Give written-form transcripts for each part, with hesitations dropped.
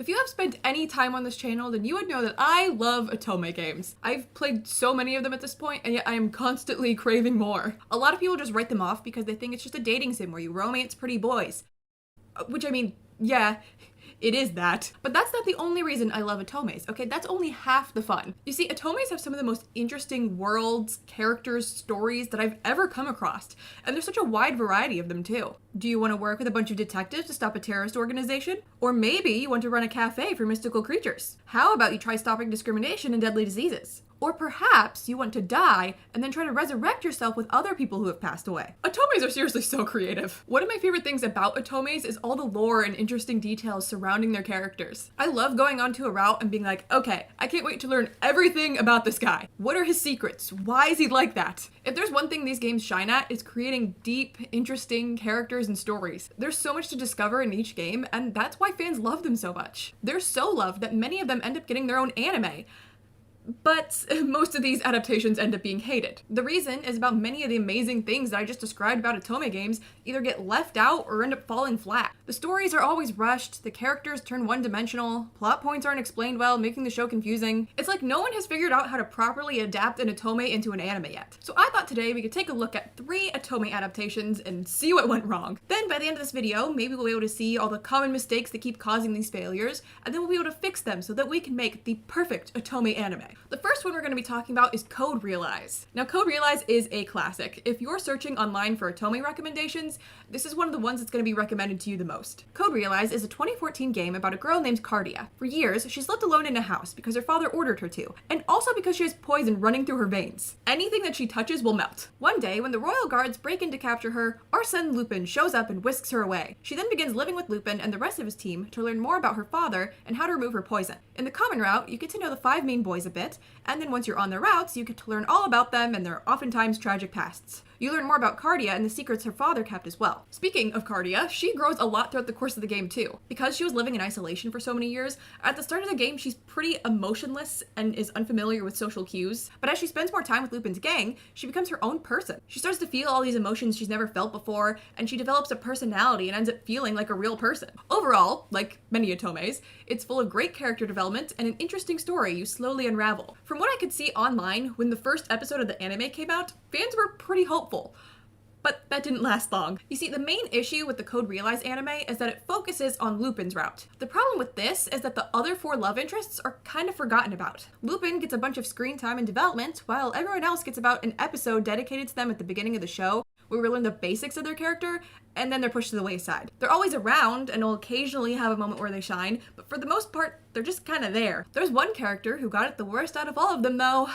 If you have spent any time on this channel, then you would know that I love Otome games. I've played so many of them at this point, and yet I am constantly craving more. A lot of people just write them off because they think it's just a dating sim where you romance pretty boys. Which, I mean, yeah, it is that. But that's not the only reason I love Otomes, okay? That's only half the fun. You see, Otomes have some of the most interesting worlds, characters, stories that I've ever come across. And there's such a wide variety of them too. Do you want to work with a bunch of detectives to stop a terrorist organization? Or maybe you want to run a cafe for mystical creatures. How about you try stopping discrimination and deadly diseases? Or perhaps you want to die and then try to resurrect yourself with other people who have passed away. Otomes are seriously so creative. One of my favorite things about Otomes is all the lore and interesting details surrounding their characters. I love going onto a route and being like, okay, I can't wait to learn everything about this guy. What are his secrets? Why is he like that? If there's one thing these games shine at, it's creating deep, interesting characters and stories. There's so much to discover in each game, and that's why fans love them so much. They're so loved that many of them end up getting their own anime. But most of these adaptations end up being hated. The reason is about many of the amazing things that I just described about Otome games either get left out or end up falling flat. The stories are always rushed, the characters turn one-dimensional, plot points aren't explained well, making the show confusing. It's like no one has figured out how to properly adapt an Otome into an anime yet. So I thought today we could take a look at 3 Otome adaptations and see what went wrong. Then by the end of this video, maybe we'll be able to see all the common mistakes that keep causing these failures, and then we'll be able to fix them so that we can make the perfect Otome anime. The first one we're going to be talking about is Code Realize. Now, Code Realize is a classic. If you're searching online for Otome recommendations, this is one of the ones that's going to be recommended to you the most. Code Realize is a 2014 game about a girl named Cardia. For years, she's lived alone in a house because her father ordered her to, and also because she has poison running through her veins. Anything that she touches will melt. One day, when the royal guards break in to capture her, Arsène Lupin shows up and whisks her away. She then begins living with Lupin and the rest of his team to learn more about her father and how to remove her poison. In the common route, you get to know the 5 main boys a bit, and then once you're on their routes, you get to learn all about them and their oftentimes tragic pasts. You learn more about Cardia and the secrets her father kept as well. Speaking of Cardia, she grows a lot throughout the course of the game too. Because she was living in isolation for so many years, at the start of the game she's pretty emotionless and is unfamiliar with social cues. But as she spends more time with Lupin's gang, she becomes her own person. She starts to feel all these emotions she's never felt before, and she develops a personality and ends up feeling like a real person. Overall, like many Otomes, it's full of great character development and an interesting story you slowly unravel. From what I could see online, when the first episode of the anime came out, fans were pretty hopeful. But that didn't last long. You see, the main issue with the Code Realize anime is that it focuses on Lupin's route. The problem with this is that the other 4 love interests are kind of forgotten about. Lupin gets a bunch of screen time and development, while everyone else gets about an episode dedicated to them at the beginning of the show, where we learn the basics of their character, and then they're pushed to the wayside. They're always around and will occasionally have a moment where they shine, but for the most part, they're just kind of there. There's one character who got it the worst out of all of them though.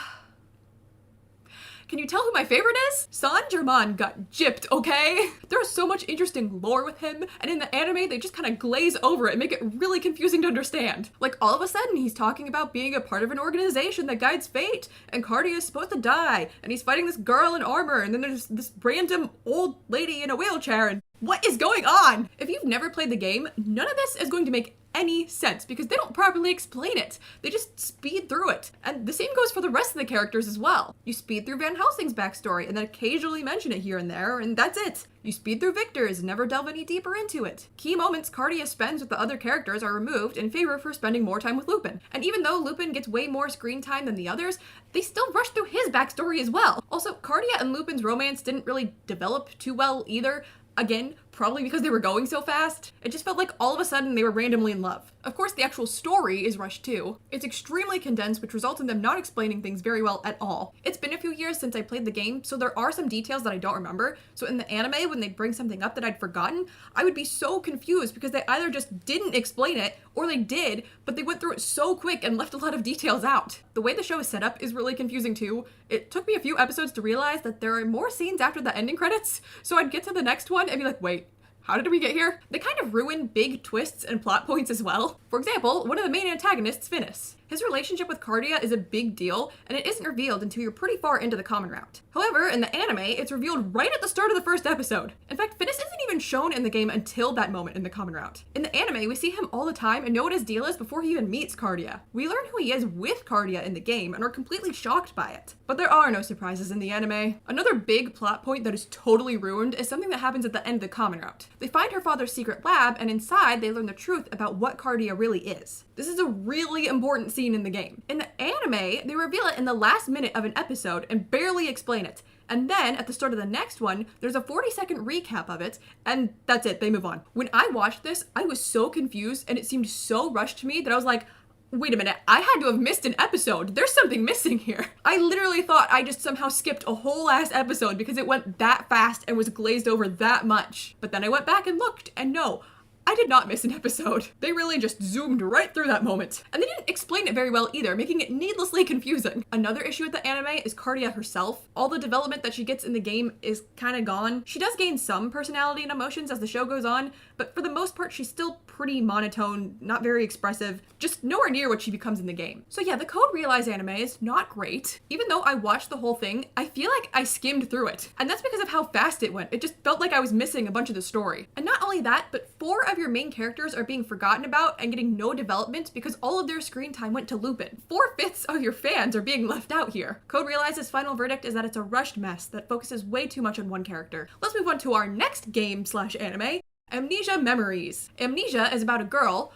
Can you tell who my favorite is? Saint-Germain got gypped, okay? There's so much interesting lore with him, and in the anime, they just kind of glaze over it and make it really confusing to understand. Like, all of a sudden, he's talking about being a part of an organization that guides fate, and Cardia is supposed to die, and he's fighting this girl in armor, and then there's this random old lady in a wheelchair, and what is going on? If you've never played the game, none of this is going to make any sense because they don't properly explain it. They just speed through it. And the same goes for the rest of the characters as well. You speed through Van Helsing's backstory and then occasionally mention it here and there, and that's it. You speed through Victor's and never delve any deeper into it. Key moments Cardia spends with the other characters are removed in favor of her spending more time with Lupin. And even though Lupin gets way more screen time than the others, they still rush through his backstory as well. Also, Cardia and Lupin's romance didn't really develop too well either. Again, probably because they were going so fast. It just felt like all of a sudden they were randomly in love. Of course, the actual story is rushed too. It's extremely condensed, which results in them not explaining things very well at all. It's been a few years since I played the game, so there are some details that I don't remember. So in the anime, when they bring something up that I'd forgotten, I would be so confused because they either just didn't explain it, or they did, but they went through it so quick and left a lot of details out. The way the show is set up is really confusing too. It took me a few episodes to realize that there are more scenes after the ending credits, so I'd get to the next one and be like, wait, how did we get here? They kind of ruin big twists and plot points as well. For example, one of the main antagonists, Finis. His relationship with Cardia is a big deal, and it isn't revealed until you're pretty far into the common route. However, in the anime, it's revealed right at the start of the first episode. In fact, Finis isn't even shown in the game until that moment in the common route. In the anime, we see him all the time and know what his deal is before he even meets Cardia. We learn who he is with Cardia in the game and are completely shocked by it. But there are no surprises in the anime. Another big plot point that is totally ruined is something that happens at the end of the common route. They find her father's secret lab, and inside they learn the truth about what Cardia really is. This is a really important scene in the game. In the anime, they reveal it in the last minute of an episode and barely explain it. And then, at the start of the next one, there's a 40-second recap of it, and that's it, they move on. When I watched this, I was so confused, and it seemed so rushed to me that I was like, wait a minute, I had to have missed an episode. There's something missing here. I literally thought I just somehow skipped a whole ass episode because it went that fast and was glazed over that much. But then I went back and looked, and no, I did not miss an episode. They really just zoomed right through that moment. And they didn't explain it very well either, making it needlessly confusing. Another issue with the anime is Cardia herself. All the development that she gets in the game is kind of gone. She does gain some personality and emotions as the show goes on, but for the most part, she's still pretty monotone, not very expressive, just nowhere near what she becomes in the game. So yeah, the Code Realize anime is not great. Even though I watched the whole thing, I feel like I skimmed through it. And that's because of how fast it went. It just felt like I was missing a bunch of the story. And not only that, but 4 of your main characters are being forgotten about and getting no development because all of their screen time went to Lupin. 4/5 of your fans are being left out here. Code Realize's final verdict is that it's a rushed mess that focuses way too much on one character. Let's move on to our next game/anime, Amnesia Memories. Amnesia is about a girl,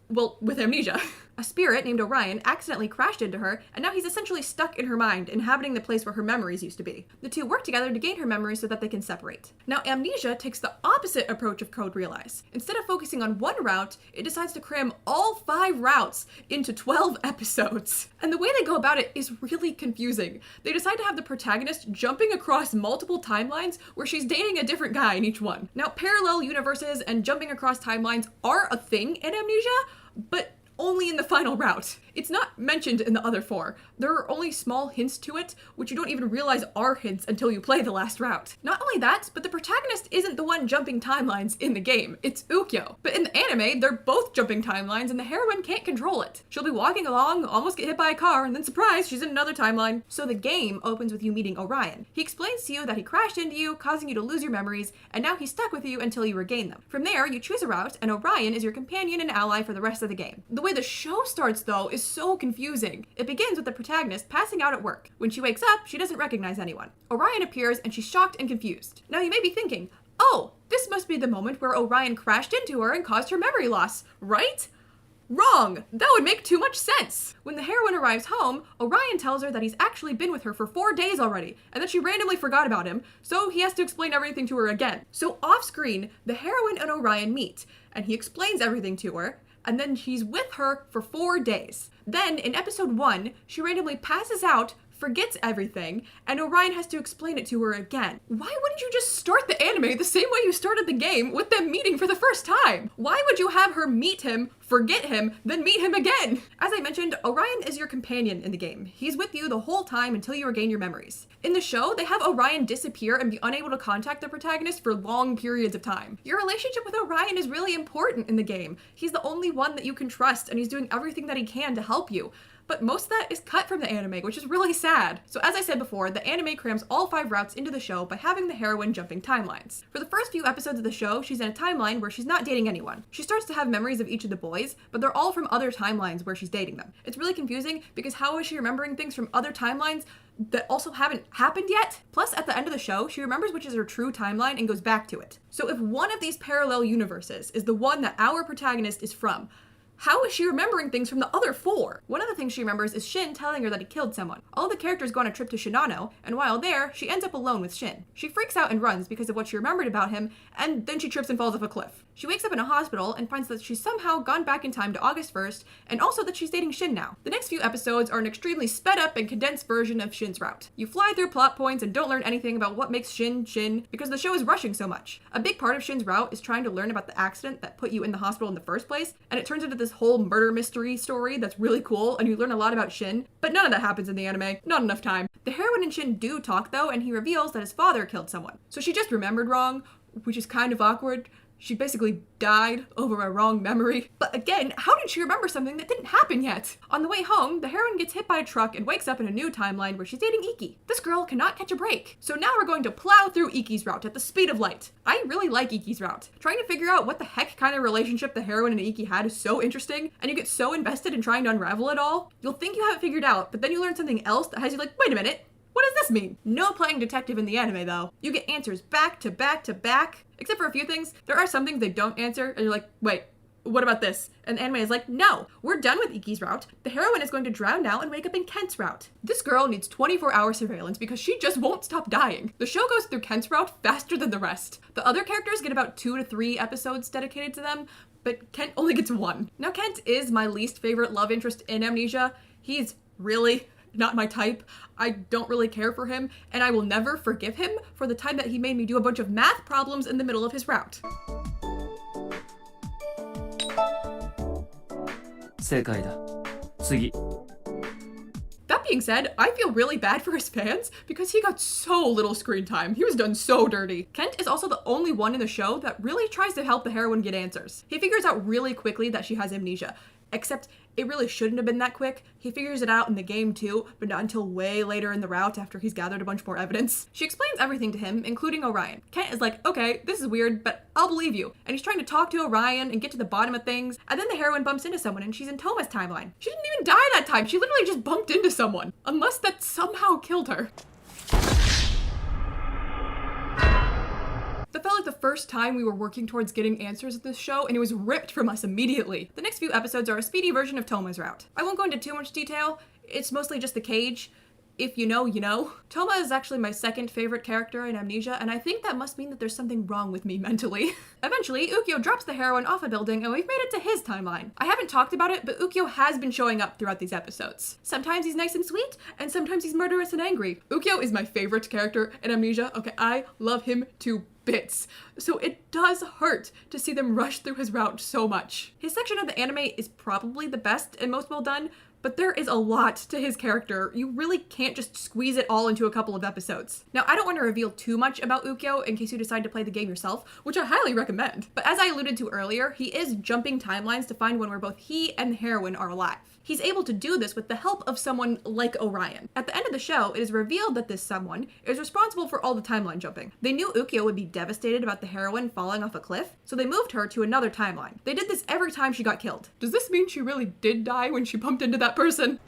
well, with amnesia. A spirit named Orion accidentally crashed into her, and now he's essentially stuck in her mind, inhabiting the place where her memories used to be. The two work together to gain her memories so that they can separate. Now, Amnesia takes the opposite approach of Code Realize. Instead of focusing on one route, it decides to cram all 5 routes into 12 episodes. And the way they go about it is really confusing. They decide to have the protagonist jumping across multiple timelines where she's dating a different guy in each one. Now, parallel universes and jumping across timelines are a thing in Amnesia, but only in the final route. It's not mentioned in the other 4. There are only small hints to it, which you don't even realize are hints until you play the last route. Not only that, but the protagonist isn't the one jumping timelines in the game, it's Ukyo. But in the anime, they're both jumping timelines and the heroine can't control it. She'll be walking along, almost get hit by a car, and then surprise, she's in another timeline. So the game opens with you meeting Orion. He explains to you that he crashed into you, causing you to lose your memories, and now he's stuck with you until you regain them. From there, you choose a route, and Orion is your companion and ally for the rest of the game. The way the show starts, though, is so confusing. It begins with the protagonist passing out at work. When she wakes up, she doesn't recognize anyone. Orion appears and she's shocked and confused. Now you may be thinking, oh, this must be the moment where Orion crashed into her and caused her memory loss, right? Wrong! That would make too much sense! When the heroine arrives home, Orion tells her that he's actually been with her for 4 days already, and that she randomly forgot about him, so he has to explain everything to her again. So off-screen, the heroine and Orion meet, and he explains everything to her, and then he's with her for 4 days. Then, in episode 1, she randomly passes out, forgets everything, and Orion has to explain it to her again. Why wouldn't you just start the anime the same way you started the game, with them meeting for the first time? Why would you have her meet him, forget him, then meet him again? As I mentioned, Orion is your companion in the game. He's with you the whole time until you regain your memories. In the show, they have Orion disappear and be unable to contact the protagonist for long periods of time. Your relationship with Orion is really important in the game. He's the only one that you can trust, and he's doing everything that he can to help you. But most of that is cut from the anime, which is really sad. So as I said before, the anime crams all 5 routes into the show by having the heroine jumping timelines. For the first few episodes of the show, she's in a timeline where she's not dating anyone. She starts to have memories of each of the boys, but they're all from other timelines where she's dating them. It's really confusing because how is she remembering things from other timelines that also haven't happened yet? Plus, at the end of the show, she remembers which is her true timeline and goes back to it. So if one of these parallel universes is the one that our protagonist is from, how is she remembering things from the other 4? One of the things she remembers is Shin telling her that he killed someone. All the characters go on a trip to Shinano, and while there, she ends up alone with Shin. She freaks out and runs because of what she remembered about him, and then she trips and falls off a cliff. She wakes up in a hospital and finds that she's somehow gone back in time to August 1st, and also that she's dating Shin now. The next few episodes are an extremely sped up and condensed version of Shin's route. You fly through plot points and don't learn anything about what makes Shin Shin because the show is rushing so much. A big part of Shin's route is trying to learn about the accident that put you in the hospital in the first place, and it turns into this whole murder mystery story that's really cool, and you learn a lot about Shin, but none of that happens in the anime. Not enough time. The heroine and Shin do talk though, and he reveals that his father killed someone. So she just remembered wrong, which is kind of awkward. She basically died over a wrong memory. But again, how did she remember something that didn't happen yet? On the way home, the heroine gets hit by a truck and wakes up in a new timeline where she's dating Iki. This girl cannot catch a break. So now we're going to plow through Iki's route at the speed of light. I really like Iki's route. Trying to figure out what the heck kind of relationship the heroine and Iki had is so interesting, and you get so invested in trying to unravel it all. You'll think you have it figured out, but then you learn something else that has you like, wait a minute, what does this mean? No playing detective in the anime though. You get answers back to back to back. Except for a few things, there are some things they don't answer, and you're like, wait, what about this? And the anime is like, no, we're done with Iki's route. The heroine is going to drown now and wake up in Kent's route. This girl needs 24-hour surveillance because she just won't stop dying. The show goes through Kent's route faster than the rest. The other characters get about 2 to 3 episodes dedicated to them, but Kent only gets 1. Now, Kent is my least favorite love interest in Amnesia. He's really not my type. I don't really care for him, and I will never forgive him for the time that he made me do a bunch of math problems in the middle of his route. 正解だ。次。 That being said, I feel really bad for his fans because he got so little screen time. He was done so dirty. Kent is also the only one in the show that really tries to help the heroine get answers. He figures out really quickly that she has amnesia, except it really shouldn't have been that quick. He figures it out in the game too, but not until way later in the route after he's gathered a bunch more evidence. She explains everything to him, including Orion. Kent is like, okay, this is weird, but I'll believe you. And he's trying to talk to Orion and get to the bottom of things, and then the heroine bumps into someone and she's in Toma's timeline. She didn't even die that time. She literally just bumped into someone. Unless that somehow killed her. That felt like the first time we were working towards getting answers in this show, and it was ripped from us immediately. The next few episodes are a speedy version of Toma's route. I won't go into too much detail. It's mostly just the cage. If you know, you know. Toma is actually my second favorite character in Amnesia, and I think that must mean that there's something wrong with me mentally. Eventually, Ukyo drops the heroine off a building, and we've made it to his timeline. I haven't talked about it, but Ukyo has been showing up throughout these episodes. Sometimes he's nice and sweet, and sometimes he's murderous and angry. Ukyo is my favorite character in Amnesia. Okay, I love him to bits. So it does hurt to see them rush through his route so much. His section of the anime is probably the best and most well done, but there is a lot to his character. You really can't just squeeze it all into a couple of episodes. Now, I don't want to reveal too much about Ukyo in case you decide to play the game yourself, which I highly recommend. But as I alluded to earlier, he is jumping timelines to find one where both he and the heroine are alive. He's able to do this with the help of someone like Orion. At the end of the show, it is revealed that this someone is responsible for all the timeline jumping. They knew Ukyo would be devastated about the heroine falling off a cliff, so they moved her to another timeline. They did this every time she got killed. Does this mean she really did die when she bumped into that person?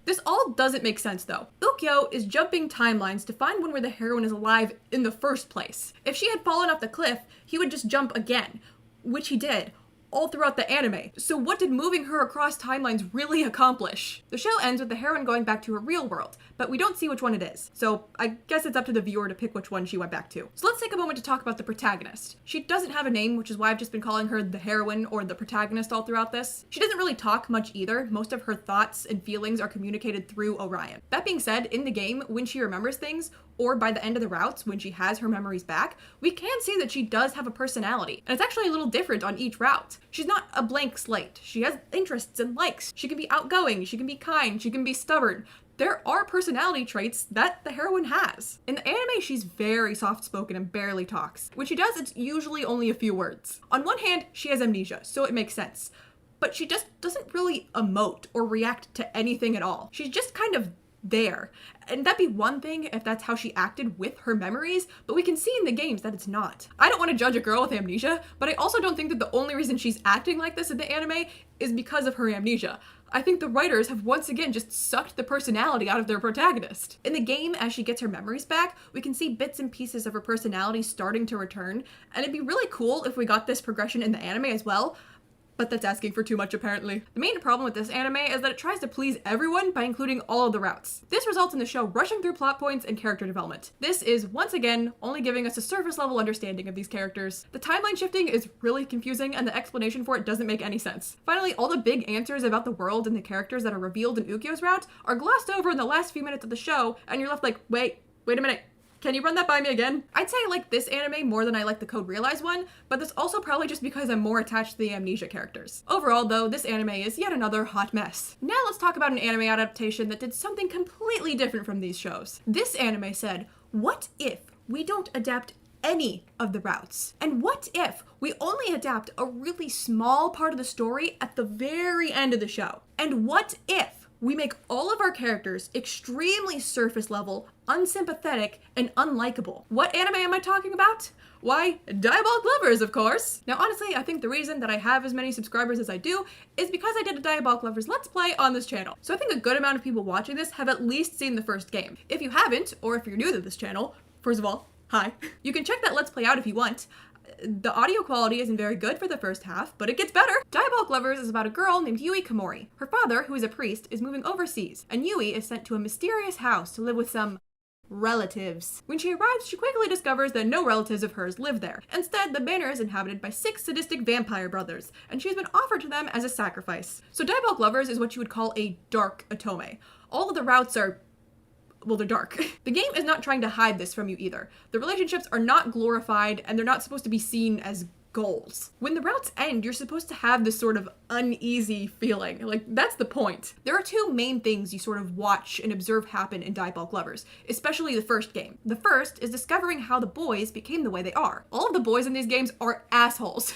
This all doesn't make sense though. Ukyo is jumping timelines to find one where the heroine is alive in the first place. If she had fallen off the cliff, he would just jump again, which he did all throughout the anime. So what did moving her across timelines really accomplish? The show ends with the heroine going back to her real world, but we don't see which one it is. So I guess it's up to the viewer to pick which one she went back to. So let's take a moment to talk about the protagonist. She doesn't have a name, which is why I've just been calling her the heroine or the protagonist all throughout this. She doesn't really talk much either. Most of her thoughts and feelings are communicated through Orion. That being said, in the game, when she remembers things, or by the end of the routes, when she has her memories back, we can see that she does have a personality. And it's actually a little different on each route. She's not a blank slate. She has interests and likes. She can be outgoing, she can be kind, she can be stubborn. There are personality traits that the heroine has. In the anime, she's very soft-spoken and barely talks. When she does, it's usually only a few words. On one hand, she has amnesia, so it makes sense. But she just doesn't really emote or react to anything at all. She's just kind of there. And that'd be one thing if that's how she acted with her memories, but we can see in the games that it's not. I don't want to judge a girl with amnesia, but I also don't think that the only reason she's acting like this in the anime is because of her amnesia. I think the writers have once again just sucked the personality out of their protagonist. In the game, as she gets her memories back, we can see bits and pieces of her personality starting to return, and it'd be really cool if we got this progression in the anime as well, but that's asking for too much apparently. The main problem with this anime is that it tries to please everyone by including all of the routes. This results in the show rushing through plot points and character development. This is, once again, only giving us a surface level understanding of these characters. The timeline shifting is really confusing and the explanation for it doesn't make any sense. Finally, all the big answers about the world and the characters that are revealed in Ukyo's route are glossed over in the last few minutes of the show, and you're left like, wait a minute. Can you run that by me again? I'd say I like this anime more than I like the Code Realize one, but that's also probably just because I'm more attached to the Amnesia characters. Overall though, this anime is yet another hot mess. Now let's talk about an anime adaptation that did something completely different from these shows. This anime said, what if we don't adapt any of the routes? And what if we only adapt a really small part of the story at the very end of the show? And what if we make all of our characters extremely surface level, unsympathetic, and unlikable? What anime am I talking about? Why, Diabolik Lovers, of course! Now honestly, I think the reason that I have as many subscribers as I do is because I did a Diabolik Lovers Let's Play on this channel. So I think a good amount of people watching this have at least seen the first game. If you haven't, or if you're new to this channel, first of all, hi. You can check that Let's Play out if you want. The audio quality isn't very good for the first half, but it gets better. Diabolik Lovers is about a girl named Yui Komori. Her father, who is a priest, is moving overseas, and Yui is sent to a mysterious house to live with some relatives. When she arrives, she quickly discovers that no relatives of hers live there. Instead, the manor is inhabited by 6 sadistic vampire brothers, and she's been offered to them as a sacrifice. So Diabolik Lovers is what you would call a dark Otome. All of the routes are, well, they're dark. The game is not trying to hide this from you either. The relationships are not glorified, and they're not supposed to be seen as goals. When the routes end, you're supposed to have this sort of uneasy feeling. Like, that's the point. There are 2 main things you sort of watch and observe happen in Diabolik Lovers, especially the first game. The first is discovering how the boys became the way they are. All of the boys in these games are assholes.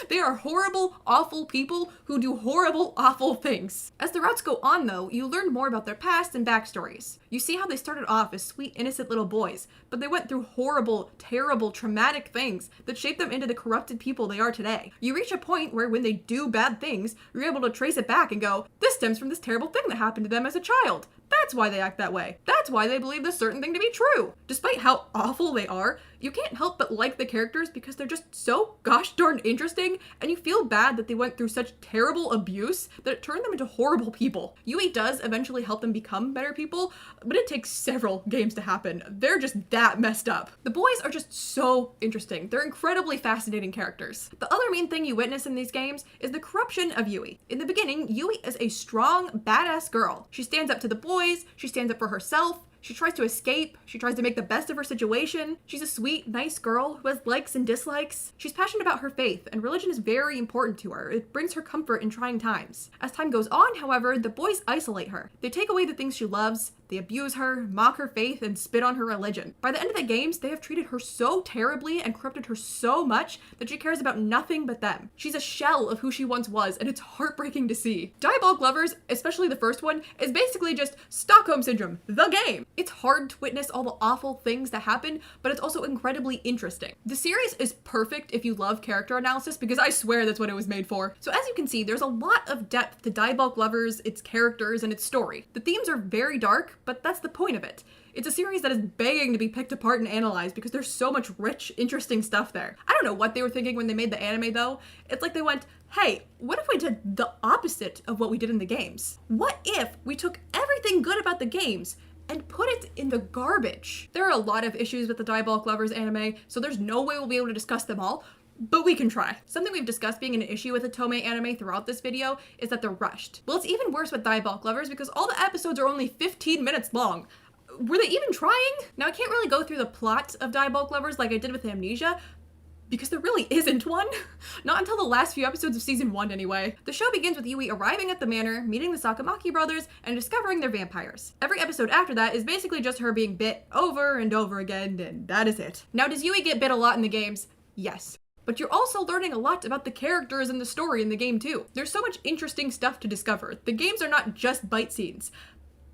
They are horrible, awful people who do horrible, awful things. As the routes go on, though, you learn more about their past and backstories. You see how they started off as sweet, innocent little boys, but they went through horrible, terrible, traumatic things that shaped them into the corrupted people they are today. You reach a point where when they do bad things, you're able to trace it back and go, this stems from this terrible thing that happened to them as a child. That's why they act that way. That's why they believe this certain thing to be true. Despite how awful they are, you can't help but like the characters because they're just so gosh darn interesting, and you feel bad that they went through such terrible abuse that it turned them into horrible people. Yui does eventually help them become better people, but it takes several games to happen. They're just that messed up. The boys are just so interesting. They're incredibly fascinating characters. The other main thing you witness in these games is the corruption of Yui. In the beginning, Yui is a strong, badass girl. She stands up to the boys, she stands up for herself, she tries to escape, she tries to make the best of her situation. She's a sweet, nice girl who has likes and dislikes. She's passionate about her faith, and religion is very important to her. It brings her comfort in trying times. As time goes on, however, the boys isolate her. They take away the things she loves, they abuse her, mock her faith, and spit on her religion. By the end of the games, they have treated her so terribly and corrupted her so much that she cares about nothing but them. She's a shell of who she once was, and it's heartbreaking to see. Diabolik Lovers, especially the first one, is basically just Stockholm Syndrome, the game. It's hard to witness all the awful things that happen, but it's also incredibly interesting. The series is perfect if you love character analysis, because I swear that's what it was made for. So as you can see, there's a lot of depth to Diabolik Lovers, its characters, and its story. The themes are very dark, but that's the point of it. It's a series that is begging to be picked apart and analyzed because there's so much rich, interesting stuff there. I don't know what they were thinking when they made the anime though. It's like they went, hey, what if we did the opposite of what we did in the games? What if we took everything good about the games and put it in the garbage? There are a lot of issues with the Diabolik Lovers anime, so there's no way we'll be able to discuss them all, but we can try. Something we've discussed being an issue with Otome anime throughout this video is that they're rushed. Well, it's even worse with Diabolik Lovers because all the episodes are only 15 minutes long. Were they even trying? Now, I can't really go through the plot of Diabolik Lovers like I did with Amnesia, because there really isn't one. Not until the last few episodes of season 1 anyway. The show begins with Yui arriving at the manor, meeting the Sakamaki brothers, and discovering they're vampires. Every episode after that is basically just her being bit over and over again, and that is it. Now, does Yui get bit a lot in the games? Yes. But you're also learning a lot about the characters and the story in the game too. There's so much interesting stuff to discover. The games are not just bite scenes.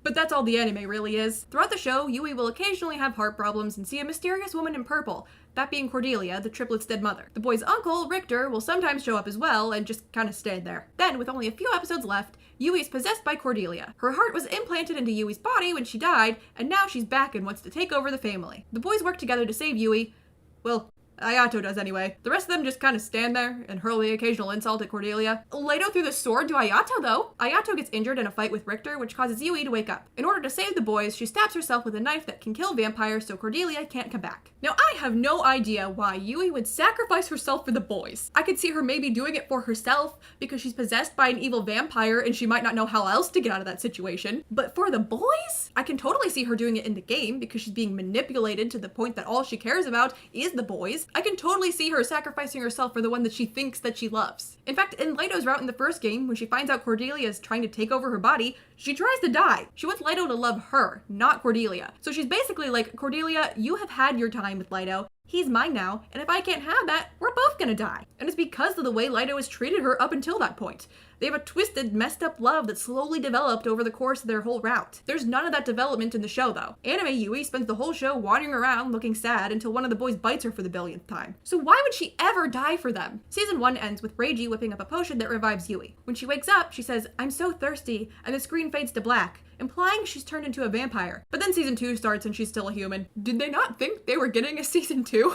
But that's all the anime really is. Throughout the show, Yui will occasionally have heart problems and see a mysterious woman in purple, that being Cordelia, the triplets' dead mother. The boy's uncle, Richter, will sometimes show up as well and just kind of stand there. Then, with only a few episodes left, Yui is possessed by Cordelia. Her heart was implanted into Yui's body when she died, and now she's back and wants to take over the family. The boys work together to save Yui. Well, Ayato does anyway. The rest of them just kind of stand there and hurl the occasional insult at Cordelia. Leto threw the sword to Ayato though. Ayato gets injured in a fight with Richter, which causes Yui to wake up. In order to save the boys, she stabs herself with a knife that can kill vampires so Cordelia can't come back. Now, I have no idea why Yui would sacrifice herself for the boys. I could see her maybe doing it for herself because she's possessed by an evil vampire and she might not know how else to get out of that situation. But for the boys? I can totally see her doing it in the game because she's being manipulated to the point that all she cares about is the boys. I can totally see her sacrificing herself for the one that she thinks that she loves. In fact, in Lido's route in the first game, when she finds out Cordelia is trying to take over her body, she tries to die. She wants Lido to love her, not Cordelia. So she's basically like, Cordelia, you have had your time with Lido. He's mine now, and if I can't have that, we're both gonna die. And it's because of the way Lido has treated her up until that point. They have a twisted, messed up love that slowly developed over the course of their whole route. There's none of that development in the show, though. Anime Yui spends the whole show wandering around looking sad until one of the boys bites her for the billionth time. So why would she ever die for them? Season 1 ends with Reiji whipping up a potion that revives Yui. When she wakes up, she says, "I'm so thirsty," and the screen fades to black, implying she's turned into a vampire. But then season 2 starts and she's still a human. Did they not think they were getting a season 2?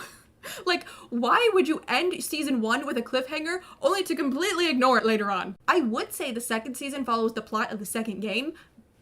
Like, why would you end season 1 with a cliffhanger only to completely ignore it later on? I would say the second season follows the plot of the second game,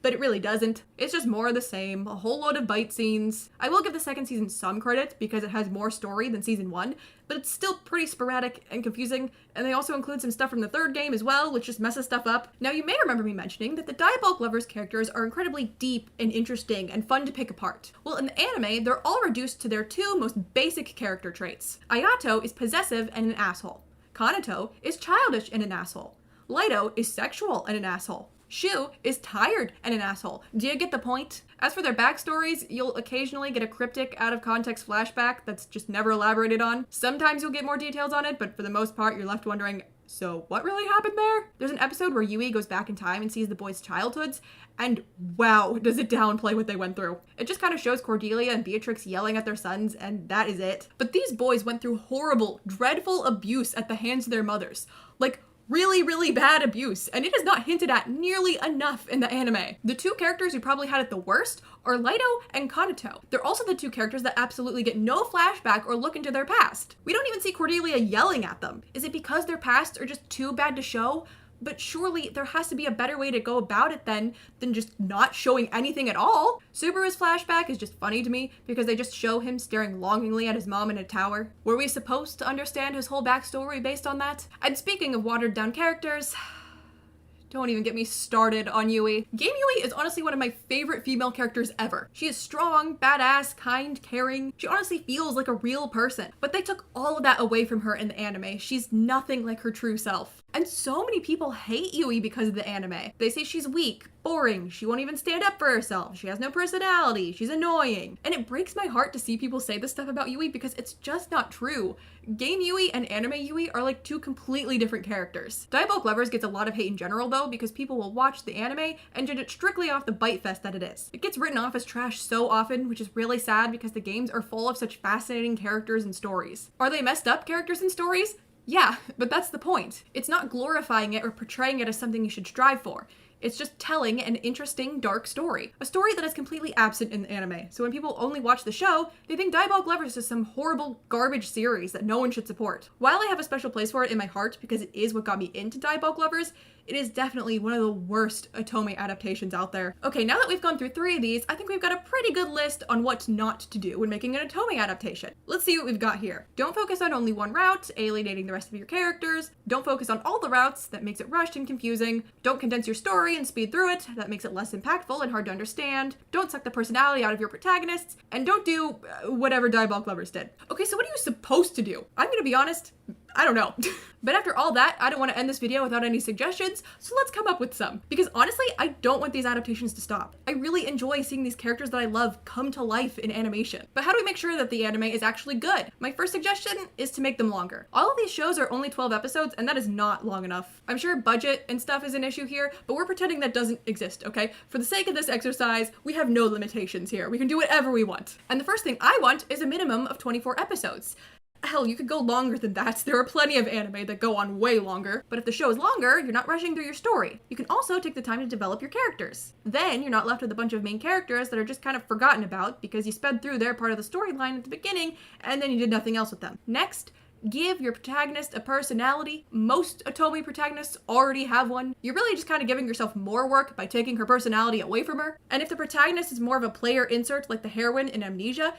but it really doesn't. It's just more of the same, a whole load of bite scenes. I will give the second season some credit because it has more story than season 1, but it's still pretty sporadic and confusing, and they also include some stuff from the third game as well, which just messes stuff up. Now, you may remember me mentioning that the Diabolik Lovers characters are incredibly deep and interesting and fun to pick apart. Well, in the anime, they're all reduced to their two most basic character traits. Ayato is possessive and an asshole. Kanato is childish and an asshole. Lido is sexual and an asshole. Shu is tired and an asshole. Do you get the point? As for their backstories, you'll occasionally get a cryptic, out-of-context flashback that's just never elaborated on. Sometimes you'll get more details on it, but for the most part, you're left wondering, so what really happened there? There's an episode where Yui goes back in time and sees the boys' childhoods, and wow, does it downplay what they went through. It just kind of shows Cordelia and Beatrix yelling at their sons, and that is it. But these boys went through horrible, dreadful abuse at the hands of their mothers. Like, really, really bad abuse, and it is not hinted at nearly enough in the anime. The two characters who probably had it the worst are Lido and Kanato. They're also the two characters that absolutely get no flashback or look into their past. We don't even see Cordelia yelling at them. Is it because their pasts are just too bad to show? But surely there has to be a better way to go about it than just not showing anything at all. Subaru's flashback is just funny to me because they just show him staring longingly at his mom in a tower. Were we supposed to understand his whole backstory based on that? And speaking of watered down characters, don't even get me started on Yui. Game Yui is honestly one of my favorite female characters ever. She is strong, badass, kind, caring. She honestly feels like a real person. But they took all of that away from her in the anime. She's nothing like her true self. And so many people hate Yui because of the anime. They say she's weak, boring, she won't even stand up for herself, she has no personality, she's annoying. And it breaks my heart to see people say this stuff about Yui because it's just not true. Game Yui and anime Yui are like two completely different characters. Diabolik Lovers gets a lot of hate in general though because people will watch the anime and judge it strictly off the bite fest that it is. It gets written off as trash so often, which is really sad because the games are full of such fascinating characters and stories. Are they messed up characters and stories? Yeah, but that's the point. It's not glorifying it or portraying it as something you should strive for. It's just telling an interesting, dark story. A story that is completely absent in the anime. So when people only watch the show, they think Diabolik Lovers is some horrible garbage series that no one should support. While I have a special place for it in my heart because it is what got me into Diabolik Lovers, it is definitely one of the worst Otome adaptations out there. Okay, now that we've gone through 3 of these, I think we've got a pretty good list on what not to do when making an Otome adaptation. Let's see what we've got here. Don't focus on only one route, alienating the rest of your characters. Don't focus on all the routes, that makes it rushed and confusing. Don't condense your story and speed through it, that makes it less impactful and hard to understand. Don't suck the personality out of your protagonists, and don't do whatever Diabolik Lovers did. Okay, so what are you supposed to do? I'm gonna be honest, I don't know. But after all that, I don't want to end this video without any suggestions, so let's come up with some. Because honestly, I don't want these adaptations to stop. I really enjoy seeing these characters that I love come to life in animation. But how do we make sure that the anime is actually good? My first suggestion is to make them longer. All of these shows are only 12 episodes, and that is not long enough. I'm sure budget and stuff is an issue here, but we're pretending that doesn't exist, okay? For the sake of this exercise, we have no limitations here. We can do whatever we want. And the first thing I want is a minimum of 24 episodes. Hell, you could go longer than that. There are plenty of anime that go on way longer. But if the show is longer, you're not rushing through your story. You can also take the time to develop your characters. Then you're not left with a bunch of main characters that are just kind of forgotten about because you sped through their part of the storyline at the beginning and then you did nothing else with them. Next, give your protagonist a personality. Most Otome protagonists already have one. You're really just kind of giving yourself more work by taking her personality away from her. And if the protagonist is more of a player insert like the heroine in Amnesia,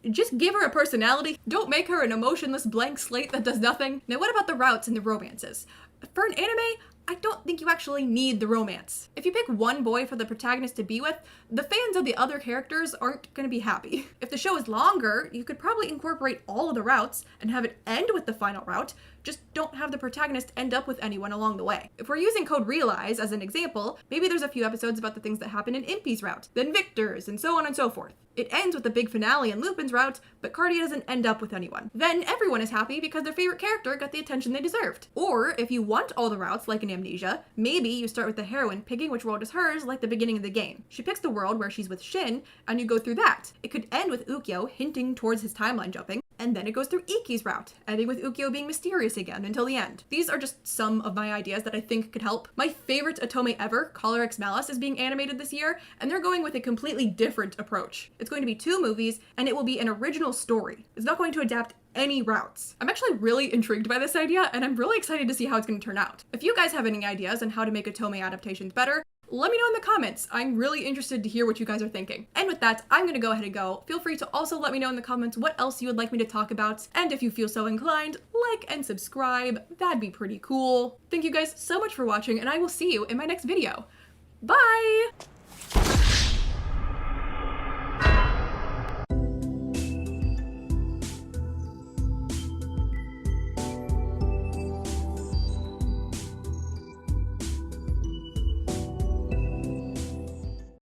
just give her a personality. Don't make her an emotionless blank slate that does nothing. Now what about the routes and the romances? For an anime, I don't think you actually need the romance. If you pick one boy for the protagonist to be with, the fans of the other characters aren't gonna be happy. If the show is longer, you could probably incorporate all of the routes and have it end with the final route, just don't have the protagonist end up with anyone along the way. If we're using Code Realize as an example, maybe there's a few episodes about the things that happen in Impy's route, then Victor's, and so on and so forth. It ends with the big finale in Lupin's route, but Cardia doesn't end up with anyone. Then everyone is happy because their favorite character got the attention they deserved. Or, if you want all the routes, like in Amnesia, maybe you start with the heroine picking which world is hers, like the beginning of the game. She picks the world where she's with Shin, and you go through that. It could end with Ukyo hinting towards his timeline jumping, and then it goes through Iki's route, ending with Ukyo being mysterious again until the end. These are just some of my ideas that I think could help. My favorite Otome ever, Collar X Malice, is being animated this year, and they're going with a completely different approach. It's going to be 2 movies, and it will be an original story. It's not going to adapt any routes. I'm actually really intrigued by this idea, and I'm really excited to see how it's going to turn out. If you guys have any ideas on how to make Otome adaptations better, let me know in the comments. I'm really interested to hear what you guys are thinking. And with that, I'm gonna go ahead and go. Feel free to also let me know in the comments what else you would like me to talk about. And if you feel so inclined, like and subscribe. That'd be pretty cool. Thank you guys so much for watching, and I will see you in my next video. Bye!